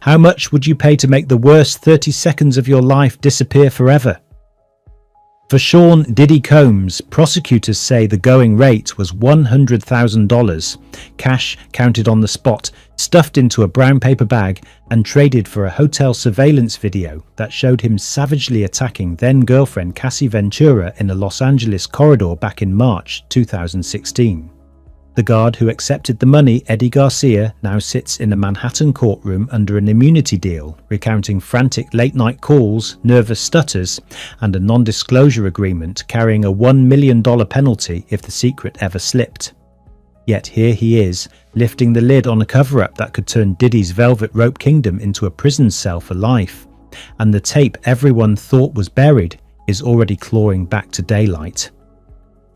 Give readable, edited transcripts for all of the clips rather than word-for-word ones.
How much would you pay to make the worst 30 seconds of your life disappear forever? For Sean Diddy Combs, prosecutors say the going rate was $100,000, cash counted on the spot, stuffed into a brown paper bag and traded for a hotel surveillance video that showed him savagely attacking then-girlfriend Cassie Ventura in a Los Angeles corridor back in March 2016. The guard who accepted the money, Eddie Garcia, now sits in a Manhattan courtroom under an immunity deal, recounting frantic late-night calls, nervous stutters, and a non-disclosure agreement carrying a $1 million penalty if the secret ever slipped. Yet here he is, lifting the lid on a cover-up that could turn Diddy's velvet rope kingdom into a prison cell for life. And the tape everyone thought was buried is already clawing back to daylight.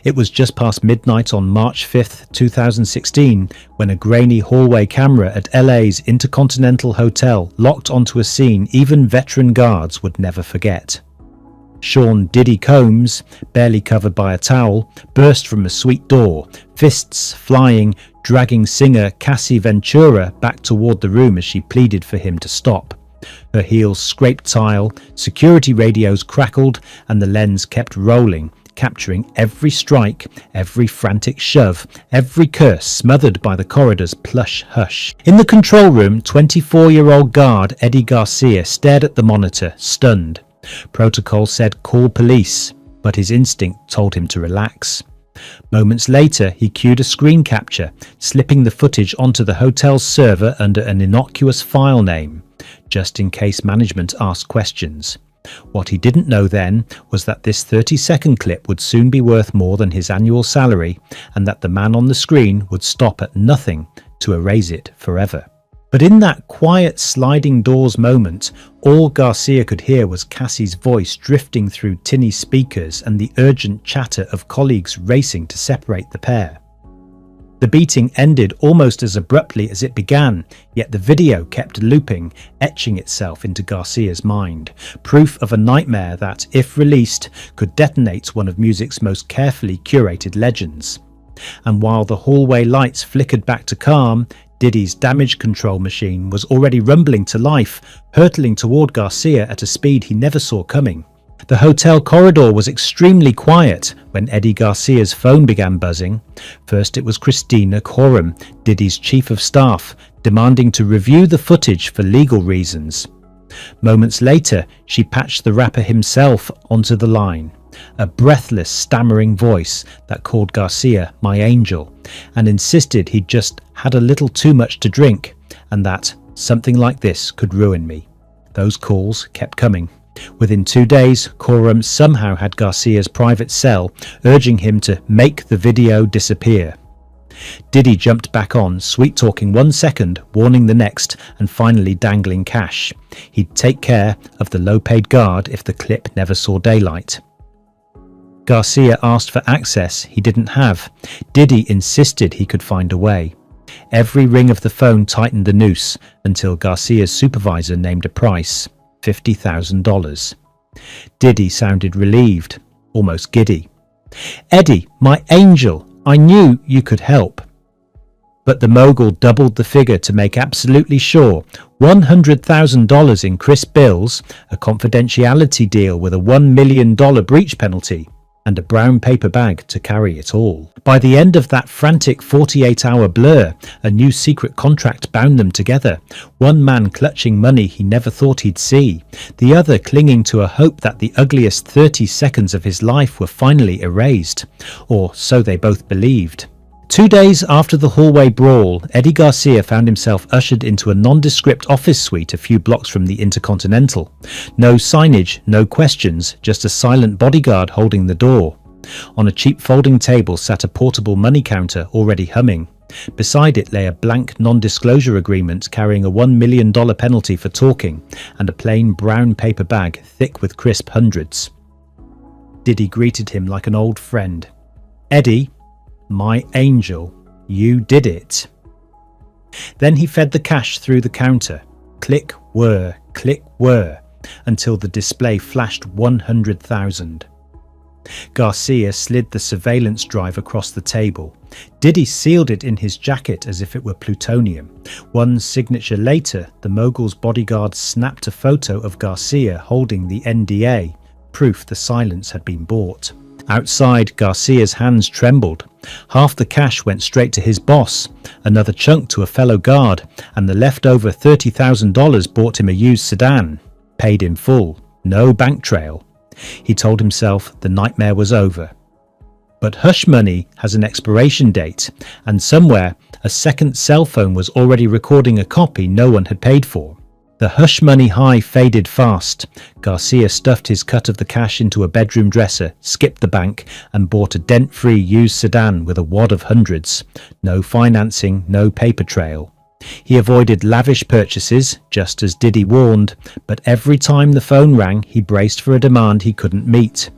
It was just past midnight on March 5, 2016, when a grainy hallway camera at LA's Intercontinental Hotel locked onto a scene even veteran guards would never forget. Sean Diddy Combs, barely covered by a towel, burst from a suite door, fists flying, dragging singer Cassie Ventura back toward the room as she pleaded for him to stop. Her heels scraped tile, security radios crackled, and the lens kept rolling, capturing every strike, every frantic shove, every curse smothered by the corridor's plush hush. In the control room, 24-year-old guard Eddie Garcia stared at the monitor, stunned. Protocol said call police, but his instinct told him to relax. Moments later, he cued a screen capture, slipping the footage onto the hotel's server under an innocuous file name, just in case management asked questions. What he didn't know then was that this 30-second clip would soon be worth more than his annual salary, and that the man on the screen would stop at nothing to erase it forever. But in that quiet sliding doors moment, all Garcia could hear was Cassie's voice drifting through tinny speakers and the urgent chatter of colleagues racing to separate the pair. The beating ended almost as abruptly as it began, yet the video kept looping, etching itself into Garcia's mind, proof of a nightmare that, if released, could detonate one of music's most carefully curated legends. And while the hallway lights flickered back to calm, Diddy's damage control machine was already rumbling to life, hurtling toward Garcia at a speed he never saw coming. The hotel corridor was extremely quiet when Eddie Garcia's phone began buzzing. First it was Christina Courtroom, Diddy's chief of staff, demanding to review the footage for legal reasons. Moments later, she patched the rapper himself onto the line, a breathless, stammering voice that called Garcia my angel, and insisted he'd just had a little too much to drink, and that something like this could ruin me. Those calls kept coming. Within 2 days, Courtroom somehow had Garcia's private cell, urging him to make the video disappear. Diddy jumped back on, sweet-talking 1 second, warning the next, and finally dangling cash. He'd take care of the low-paid guard if the clip never saw daylight. Garcia asked for access he didn't have. Diddy insisted he could find a way. Every ring of the phone tightened the noose until Garcia's supervisor named a price, $50,000. Diddy sounded relieved, almost giddy. "Eddie, my angel, I knew you could help." But the mogul doubled the figure to make absolutely sure, $100,000 in crisp bills, a confidentiality deal with a $1 million breach penalty, and a brown paper bag to carry it all. By the end of that frantic 48-hour blur, a new secret contract bound them together, one man clutching money he never thought he'd see, the other clinging to a hope that the ugliest 30 seconds of his life were finally erased, or so they both believed. 2 days after the hallway brawl, Eddie Garcia found himself ushered into a nondescript office suite a few blocks from the Intercontinental. No signage, no questions, just a silent bodyguard holding the door. On a cheap folding table sat a portable money counter already humming. Beside it lay a blank non-disclosure agreement carrying a $1 million penalty for talking, and a plain brown paper bag thick with crisp hundreds. Diddy greeted him like an old friend. "Eddie, my angel, you did it." Then he fed the cash through the counter. Click, whir, until the display flashed 100,000. Garcia slid the surveillance drive across the table. Diddy sealed it in his jacket as if it were plutonium. One signature later, the mogul's bodyguard snapped a photo of Garcia holding the NDA, proof the silence had been bought. Outside, Garcia's hands trembled. Half the cash went straight to his boss, another chunk to a fellow guard, and the leftover $30,000 bought him a used sedan. Paid in full, no bank trail. He told himself the nightmare was over. But hush money has an expiration date, and somewhere a second cell phone was already recording a copy no one had paid for. The hush money high faded fast. Garcia stuffed his cut of the cash into a bedroom dresser, skipped the bank, and bought a dent-free used sedan with a wad of hundreds. No financing, no paper trail. He avoided lavish purchases, just as Diddy warned, but every time the phone rang, he braced for a demand he couldn't meet.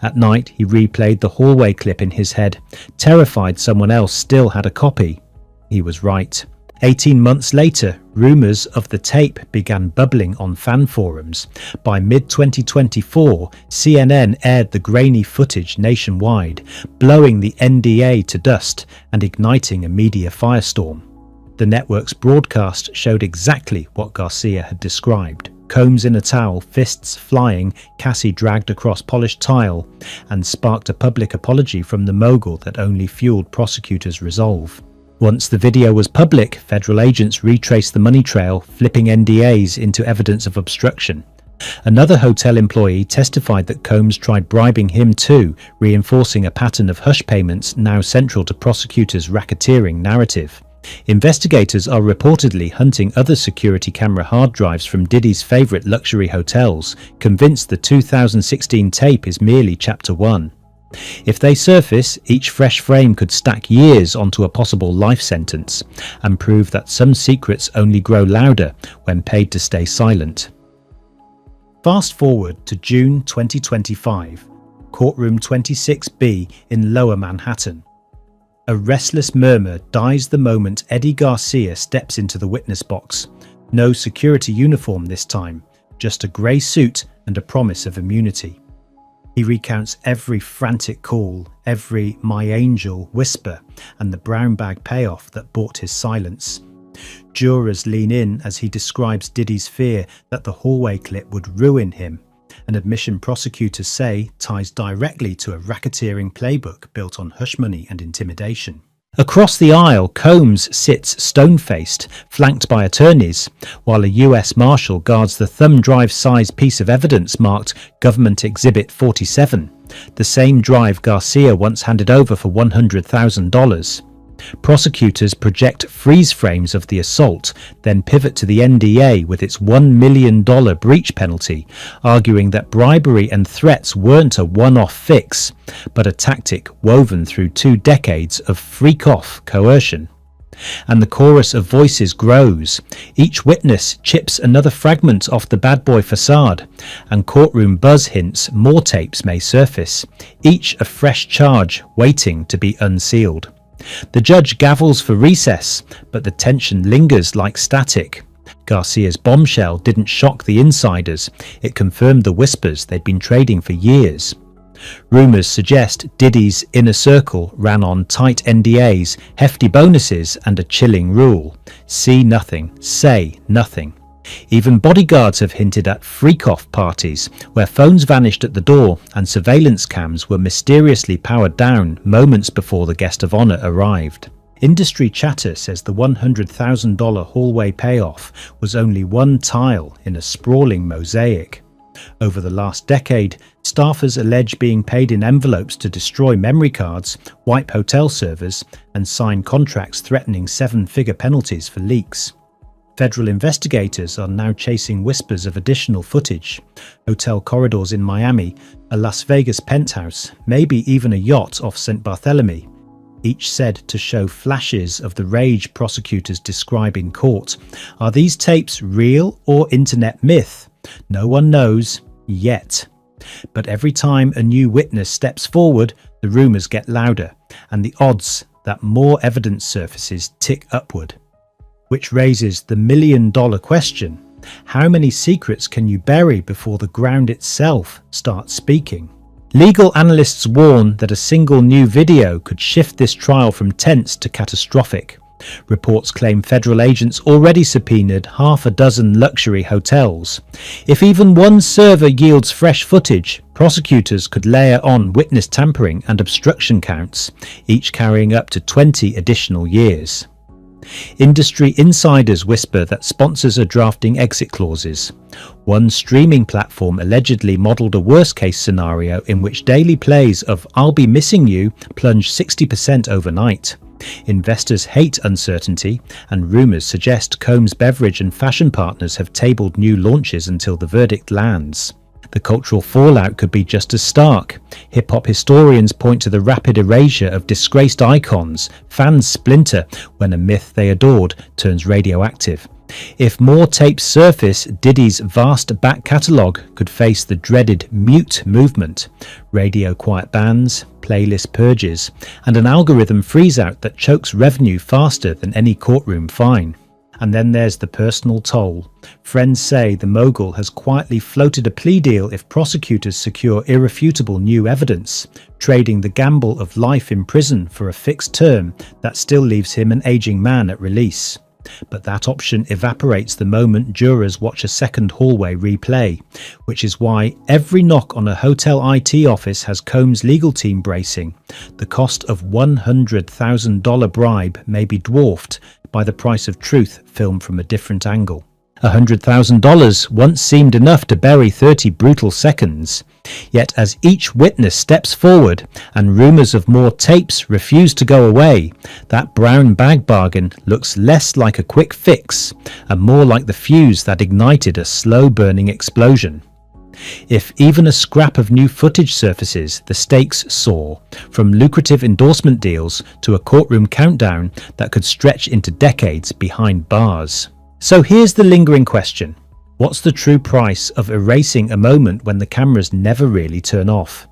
At night, he replayed the hallway clip in his head, terrified someone else still had a copy. He was right. 18 months later, rumours of the tape began bubbling on fan forums. By mid-2024, CNN aired the grainy footage nationwide, blowing the NDA to dust and igniting a media firestorm. The network's broadcast showed exactly what Garcia had described. Combs in a towel, fists flying, Cassie dragged across polished tile, and sparked a public apology from the mogul that only fueled prosecutors' resolve. Once the video was public, federal agents retraced the money trail, flipping NDAs into evidence of obstruction. Another hotel employee testified that Combs tried bribing him too, reinforcing a pattern of hush payments now central to prosecutors' racketeering narrative. Investigators are reportedly hunting other security camera hard drives from Diddy's favourite luxury hotels, convinced the 2016 tape is merely Chapter 1. If they surface, each fresh frame could stack years onto a possible life sentence, and prove that some secrets only grow louder when paid to stay silent. Fast forward to June 2025, Courtroom 26B in Lower Manhattan. A restless murmur dies the moment Eddie Garcia steps into the witness box. No security uniform this time, just a grey suit and a promise of immunity. He recounts every frantic call, every "my angel" whisper, and the brown bag payoff that bought his silence. Jurors lean in as he describes Diddy's fear that the hallway clip would ruin him, an admission prosecutors say ties directly to a racketeering playbook built on hush money and intimidation. Across the aisle, Combs sits stone-faced, flanked by attorneys, while a US Marshal guards the thumb drive-sized piece of evidence marked Government Exhibit 47, the same drive Garcia once handed over for $100,000. Prosecutors project freeze frames of the assault, then pivot to the NDA with its $1 million breach penalty, arguing that bribery and threats weren't a one-off fix, but a tactic woven through 2 decades of freak-off coercion. And the chorus of voices grows. Each witness chips another fragment off the bad boy facade, and courtroom buzz hints more tapes may surface, each a fresh charge waiting to be unsealed. The judge gavels for recess, but the tension lingers like static. Garcia's bombshell didn't shock the insiders, it confirmed the whispers they'd been trading for years. Rumours suggest Diddy's inner circle ran on tight NDAs, hefty bonuses and a chilling rule: see nothing, say nothing. Even bodyguards have hinted at freak-off parties, where phones vanished at the door and surveillance cams were mysteriously powered down moments before the guest of honour arrived. Industry chatter says the $100,000 hallway payoff was only one tile in a sprawling mosaic. Over the last decade, staffers allege being paid in envelopes to destroy memory cards, wipe hotel servers, and sign contracts threatening 7-figure penalties for leaks. Federal investigators are now chasing whispers of additional footage: hotel corridors in Miami, a Las Vegas penthouse, maybe even a yacht off St. Barthélemy, each said to show flashes of the rage prosecutors describe in court. Are these tapes real or internet myth? No one knows yet. But every time a new witness steps forward, the rumours get louder, and the odds that more evidence surfaces tick upward. Which raises the million-dollar question: how many secrets can you bury before the ground itself starts speaking? Legal analysts warn that a single new video could shift this trial from tense to catastrophic. Reports claim federal agents already subpoenaed half a dozen luxury hotels. If even one server yields fresh footage, prosecutors could layer on witness tampering and obstruction counts, each carrying up to 20 additional years. Industry insiders whisper that sponsors are drafting exit clauses. One streaming platform allegedly modelled a worst-case scenario in which daily plays of "I'll Be Missing You" plunged 60% overnight. Investors hate uncertainty, and rumours suggest Combs' beverage and fashion partners have tabled new launches until the verdict lands. The cultural fallout could be just as stark. Hip-hop historians point to the rapid erasure of disgraced icons. Fans splinter when a myth they adored turns radioactive. If more tapes surface, Diddy's vast back catalogue could face the dreaded mute movement, radio quiet bans, playlist purges, and an algorithm freeze-out that chokes revenue faster than any courtroom fine. And then there's the personal toll. Friends say the mogul has quietly floated a plea deal if prosecutors secure irrefutable new evidence, trading the gamble of life in prison for a fixed term that still leaves him an aging man at release. But that option evaporates the moment jurors watch a second hallway replay, which is why every knock on a hotel IT office has Combs' legal team bracing. The cost of $100,000 bribe may be dwarfed by the price of truth filmed from a different angle. $100,000 once seemed enough to bury 30 brutal seconds. Yet as each witness steps forward and rumours of more tapes refuse to go away, that brown bag bargain looks less like a quick fix and more like the fuse that ignited a slow-burning explosion. If even a scrap of new footage surfaces, the stakes soar, from lucrative endorsement deals to a courtroom countdown that could stretch into decades behind bars. So here's the lingering question. What's the true price of erasing a moment when the cameras never really turn off?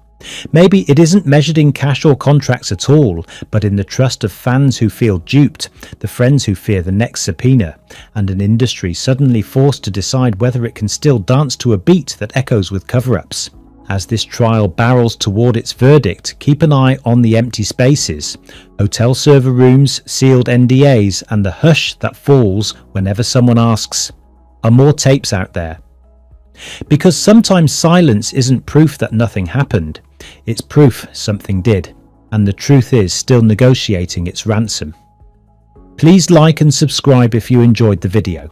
Maybe it isn't measured in cash or contracts at all, but in the trust of fans who feel duped, the friends who fear the next subpoena, and an industry suddenly forced to decide whether it can still dance to a beat that echoes with cover-ups. As this trial barrels toward its verdict, keep an eye on the empty spaces, hotel server rooms, sealed NDAs, and the hush that falls whenever someone asks, "Are more tapes out there?" Because sometimes silence isn't proof that nothing happened, it's proof something did, and the truth is still negotiating its ransom. Please like and subscribe if you enjoyed the video.